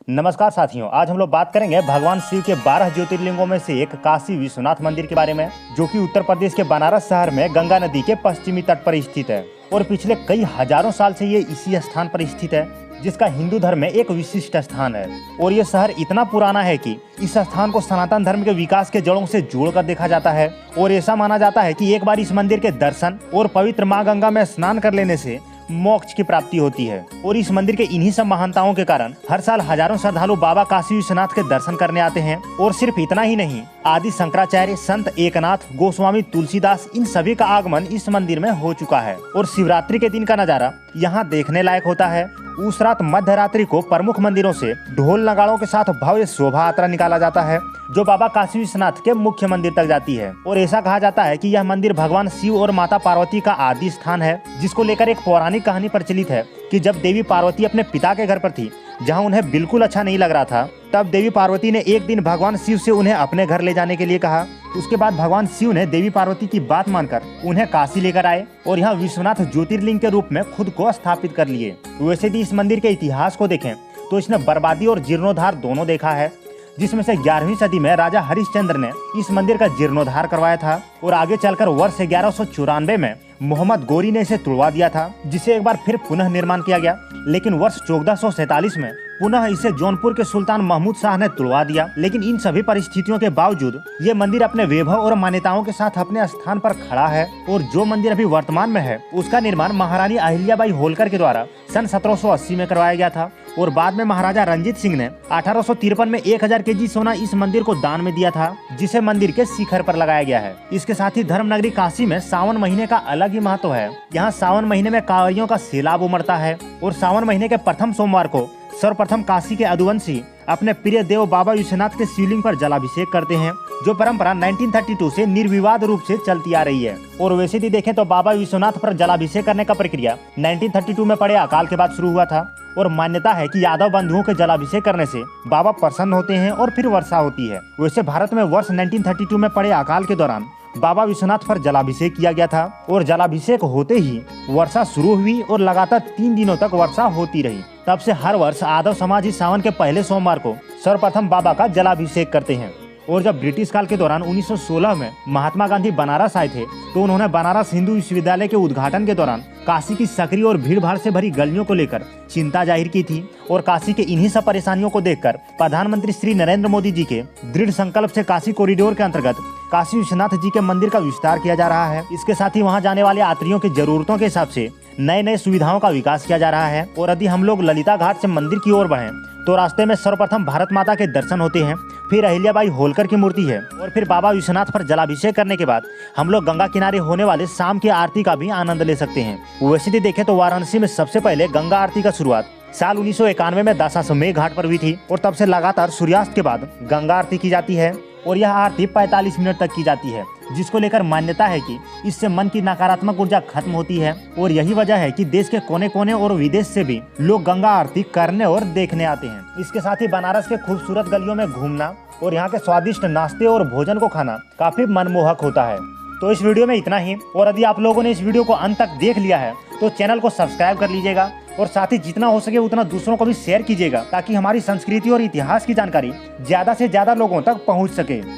नमस्कार साथियों, आज हम लोग बात करेंगे भगवान शिव के 12 ज्योतिर्लिंगों में से एक काशी विश्वनाथ मंदिर के बारे में, जो कि उत्तर प्रदेश के बनारस शहर में गंगा नदी के पश्चिमी तट पर स्थित है और पिछले कई हजारों साल से ये इसी स्थान पर स्थित है, जिसका हिंदू धर्म में एक विशिष्ट स्थान है। और ये शहर इतना पुराना है कि इस स्थान को सनातन धर्म के विकास के जड़ों से जोड़कर देखा जाता है और ऐसा माना जाता है कि एक बार इस मंदिर के दर्शन और पवित्र मां गंगा में स्नान कर लेने से मोक्ष की प्राप्ति होती है। और इस मंदिर के इन्हीं सब महानताओं के कारण हर साल हजारों श्रद्धालु बाबा काशी विश्वनाथ के दर्शन करने आते हैं। और सिर्फ इतना ही नहीं, आदि शंकराचार्य, संत एकनाथ, गोस्वामी तुलसीदास, इन सभी का आगमन इस मंदिर में हो चुका है। और शिवरात्रि के दिन का नजारा यहाँ देखने लायक होता है। उस रात मध्य रात्रि को प्रमुख मंदिरों से ढोल नगाड़ों के साथ भव्य शोभा यात्रा निकाला जाता है, जो बाबा काशी विश्वनाथ के मुख्य मंदिर तक जाती है। और ऐसा कहा जाता है कि यह मंदिर भगवान शिव और माता पार्वती का आदि स्थान है, जिसको लेकर एक पौराणिक कहानी प्रचलित है कि जब देवी पार्वती अपने पिता के घर पर थी, जहां उन्हें बिल्कुल अच्छा नहीं लग रहा था, तब देवी पार्वती ने एक दिन भगवान शिव से उन्हें अपने घर ले जाने के लिए कहा। उसके बाद भगवान शिव ने देवी पार्वती की बात मानकर उन्हें काशी लेकर आए और यहाँ विश्वनाथ ज्योतिर्लिंग के रूप में खुद को स्थापित कर लिए। वैसे भी इस मंदिर के इतिहास को देखें तो इसने बर्बादी और जीर्णोद्धार दोनों देखा है, जिसमें से 11वीं सदी में राजा हरिश्चंद्र ने इस मंदिर का जीर्णोद्धार करवाया था और आगे चलकर वर्ष 1194 में मोहम्मद गोरी ने इसे तुड़वा दिया था, जिसे एक बार फिर पुनः निर्माण किया गया। लेकिन वर्ष 1447 में पुनः इसे जौनपुर के सुल्तान महमूद शाह ने तुड़वा दिया। लेकिन इन सभी परिस्थितियों के बावजूद ये मंदिर अपने वैभव और मान्यताओं के साथ अपने स्थान पर खड़ा है। और जो मंदिर अभी वर्तमान में है, उसका निर्माण महारानी अहिल्याबाई होलकर के द्वारा सन 1780 में करवाया गया था। और बाद में महाराजा रंजीत सिंह ने 1853 में 1000 केजी सोना इस मंदिर को दान में दिया था, जिसे मंदिर के शिखर पर लगाया गया है। इसके साथ ही धर्मनगरी काशी में सावन महीने का अलग ही महत्व है। यहाँ सावन महीने में कांवरियों का सैलाब उमड़ता है और सावन महीने के प्रथम सोमवार को सर्वप्रथम काशी के अदुवंशी अपने प्रिय देव बाबा विश्वनाथ के शिवलिंग पर जलाभिषेक करते हैं, जो परंपरा 1932 से निर्विवाद रूप से चलती आ रही है। और वैसे भी देखें तो बाबा विश्वनाथ पर जलाभिषेक करने का प्रक्रिया 1932 में पड़े अकाल के बाद शुरू हुआ था। और मान्यता है कि यादव बंधुओं के जलाभिषेक करने से बाबा प्रसन्न होते हैं और फिर वर्षा होती है। वैसे भारत में वर्ष 1932 में पड़े अकाल के दौरान बाबा विश्वनाथ पर जलाभिषेक किया गया था और जलाभिषेक होते ही वर्षा शुरू हुई और लगातार 3 दिनों तक वर्षा होती रही। तब से हर वर्ष यादव समाज ही सावन के पहले सोमवार को सर्वप्रथम बाबा का जलाभिषेक करते हैं। और जब ब्रिटिश काल के दौरान 1916 में महात्मा गांधी बनारस आए थे, तो उन्होंने बनारस हिंदू विश्वविद्यालय के उद्घाटन के दौरान काशी की सक्रिय और भीड़ भाड़ से भरी गलियों को लेकर चिंता जाहिर की थी। और काशी के इन्हीं सब परेशानियों को देखकर प्रधानमंत्री श्री नरेंद्र मोदी जी के दृढ़ संकल्प से काशी कॉरिडोर के अंतर्गत काशी विश्वनाथ जी के मंदिर का विस्तार किया जा रहा है। इसके साथ ही वहाँ जाने वाले यात्रियों की जरूरतों के हिसाब से नए नए सुविधाओं का विकास किया जा रहा है। और यदि हम लोग ललिता घाट से मंदिर की ओर बढ़ें तो रास्ते में सर्वप्रथम भारत माता के दर्शन होते हैं, फिर अहिल्याबाई होलकर की मूर्ति है और फिर बाबा विश्वनाथ पर जलाभिषेक करने के बाद हम लोग गंगा किनारे होने वाले शाम की आरती का भी आनंद ले सकते हैं। वैसे भी देखें तो वाराणसी में सबसे पहले गंगा आरती का शुरुआत साल 1991 में दशाश्वमेध घाट पर हुई थी और तब से लगातार सूर्यास्त के बाद गंगा आरती की जाती है। और यह आरती 45 मिनट तक की जाती है, जिसको लेकर मान्यता है कि इससे मन की नकारात्मक ऊर्जा खत्म होती है। और यही वजह है कि देश के कोने कोने और विदेश से भी लोग गंगा आरती करने और देखने आते हैं। इसके साथ ही बनारस के खूबसूरत गलियों में घूमना और यहाँ के स्वादिष्ट नाश्ते और भोजन को खाना काफी मनमोहक होता है। तो इस वीडियो में इतना ही। और यदि आप लोगों ने इस वीडियो को अंत तक देख लिया है तो चैनल को सब्सक्राइब कर लीजिएगा और साथ ही जितना हो सके उतना दूसरों को भी शेयर कीजिएगा, ताकि हमारी संस्कृति और इतिहास की जानकारी ज्यादा से ज्यादा लोगों तक पहुंच सके।